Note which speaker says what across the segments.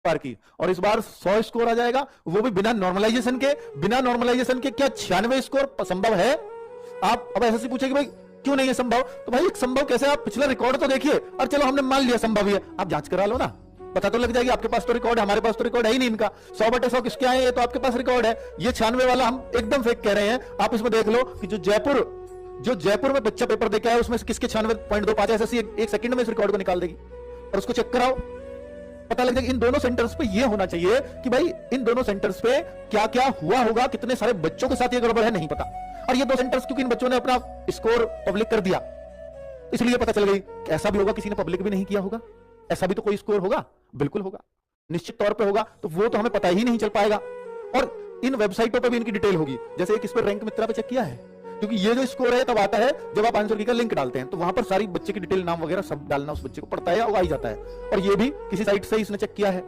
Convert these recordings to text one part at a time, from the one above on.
Speaker 1: बार की, और इस बार 100 स्कोर आ जाएगा, वो भी बिना नॉर्मलाइजेशन के। बिना नॉर्मलाइजेशन के क्या 96 स्कोर संभव है? आप अब एसएससी पूछेगी भाई क्यों नहीं है संभव, तो भाई संभव कैसे? आप पिछला रिकॉर्ड तो देखिए, और चलो हमने मान लिया संभव ही है, आप जांच करा लो ना, पता तो लग जाएगी। आपके पास तो रिकॉर्ड है, हमारे पास तो रिकॉर्ड है ही नहीं इनका। 100/100 किसके आए, ये तो आपके पास रिकॉर्ड है। ये 96 वाला हम एकदम फेक कह रहे हैं। आप इसमें देख लो कि जो जयपुर में बच्चा पेपर देके आया, उसमें से किसके 96.25 एसएससी एक सेकंड में इस रिकॉर्ड को निकाल देगी, और उसको चेक कराओ, पता लग जाएगा। इन दोनों सेंटर्स पे ये होना चाहिए कि भाई इन दोनों सेंटर्स पे क्या क्या हुआ होगा, कितने सारे बच्चों के साथ ये गड़बड़ है, नहीं पता। और ये दो सेंटर्स क्योंकि इन बच्चों ने अपना स्कोर पब्लिक कर दिया, इसलिए पता चल गई। ऐसा भी होगा किसी ने पब्लिक भी नहीं किया होगा, ऐसा भी तो कोई स्कोर होगा, बिल्कुल होगा, निश्चित तौर पे होगा। तो वो तो हमें पता ही नहीं चल पाएगा। और इन वेबसाइटों पे भी इनकी डिटेल होगी, जैसे एक इस पर रैंक मित्रा पे चेक किया है, क्योंकि ये जो स्कोर है तब आता है जब आप आंसर की का लिंक डालते हैं, तो वहां पर सारी बच्चे की डिटेल, नाम वगैरह सब डालना उस बच्चे को पड़ता है, वो आ ही जाता है। और ये भी किसी साइट से इसने चेक किया है,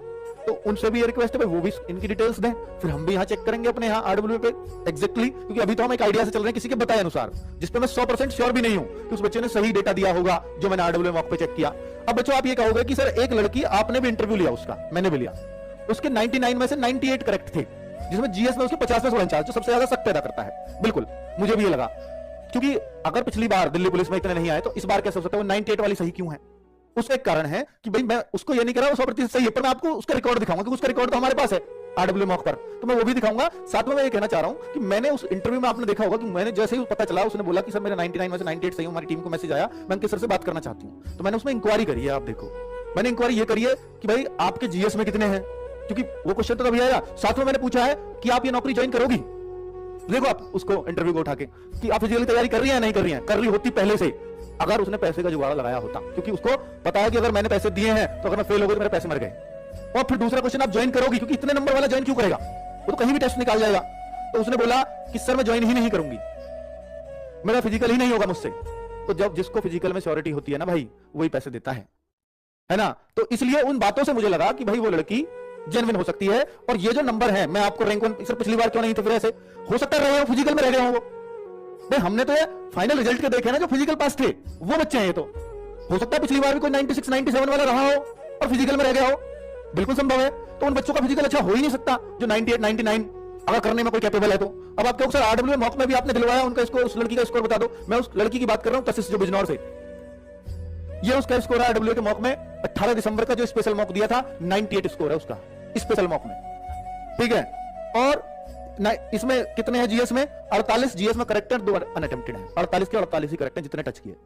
Speaker 1: तो उनसे भी ये रिक्वेस्ट है वो भी इनकी डिटेल्स दें, फिर हम भी यहाँ चेक करेंगे अपने यहाँ आरडब्ल्यू पे एग्जैक्टली, क्योंकि अभी तो हम एक आइडिया से चल रहे हैं किसी के बताए अनुसार, जिसपे मैं 100% श्योर भी नहीं हूं कि उस बच्चे ने सही डेटा दिया होगा जो मैंने आरडब्ल्यू मॉक पे चेक किया। अब बच्चों आप ये कहोगे कि सर एक लड़की, आपने भी इंटरव्यू लिया उसका, मैंने भी लिया, उसके 99 में से 98 करेक्ट थे, जिसमें जीएस में उसके 50 में 16 चांस, जो सबसे ज्यादा शक पैदा करता है। बिल्कुल मुझे भी ये लगा, क्योंकि अगर पिछली बार दिल्ली पुलिस में इतने नहीं आए, तो इस बार कैसे हो सकता है वो 98 वाली सही क्यों है? उसका एक कारण है कि भाई मैं उसको ये नहीं कह रहा 100% सही है, पर मैं आपको उसका रिकॉर्ड दिखाऊंगा, क्योंकि उसका रिकॉर्ड तो हमारे पास है आरडब्ल्यू मॉक पर, तो मैं वो भी दिखाऊंगा। साथ में मैं ये कहना चाह रहा हूं कि मैंने उस इंटरव्यू में, आपने देखा होगा कि मैंने जैसे ही पता चला, उसने बोला कि सर मेरे 99 में से 98 सही हूं, हमारी टीम को मैसेज आया, मैं उनके सर से बात करना चाहती हूं, तो मैंने उसमें इंक्वायरी करी है। आप देखो, मैंने इंक्वायरी ये करी है कि भाई आपके जीएस में कितने हैं, क्योंकि वो क्वेश्चन तो तभी आएगा। साथ में मैंने पूछा है कि आप ये नौकरी ज्वाइन करोगी, देखो आप उसको इंटरव्यू को उठा के कि आप फिजिकली तैयारी कर रही है, नहीं कर रही है, कर रही होती पहले से, अगर उसने पैसे का जुगाड़ लगाया होता, क्योंकि उसको पता है कि अगर मैंने पैसे दिए हैं तो अगर मैं फेल हो गई तो मेरे पैसे मर गए। और फिर दूसरा क्वेश्चन, आप ज्वाइन करोगी, क्योंकि इतने नंबर वाला ज्वाइन क्यों करेगा, वो तो कहीं भी टेस्ट निकाल जाएगा। तो उसने बोला कि सर मैं ज्वाइन ही नहीं करूंगी, मेरा फिजिकल ही नहीं होगा मुझसे। तो जब जिसको फिजिकल में श्योरिटी होती है ना भाई, वही पैसे देता है ना। तो इसलिए उन बातों से मुझे लगा कि भाई वो लड़की जेन्युइन हो सकती है। और ये जो नंबर है, मैं आपको रैंक 1 सर पिछली बार क्यों नहीं थे, फिर ऐसे हो सकता है रहे हो फिजिकल में रह गए हो वो, भाई हमने तो ये फाइनल रिजल्ट के देखे ना, जो फिजिकल पास थे वो बच्चे हैं। ये तो हो सकता है पिछली बार भी कोई 96 97 वाला रहा हो और फिजिकल में रह गया हो, बिल्कुल संभव है। तो उन बच्चों का फिजिकल अच्छा हो ही नहीं सकता जो 98 99 अगर करने में कोई कैपेबल है तो। अब आप कहोगे सर आरडब्ल्यू मॉक में भी आपने दिलवाया उनका स्कोर, उस लड़की का स्कोर बता दो। मैं उस लड़की की बात कर रहा हूं कशिश, जो बिजनौर से, ये उसका स्कोर है आरडब्ल्यू के मॉक में 18 दिसंबर का जो स्पेशल मॉक दिया था, 98 स्कोर है उसका स्पेशल मॉक में, ठीक है। और इसमें कितने हैं जीएस में? 48 जीएस में करेक्ट है, 2 अनअटेम्प्टेड है, 48 के 48 ही करेक्ट है जितने टच किए।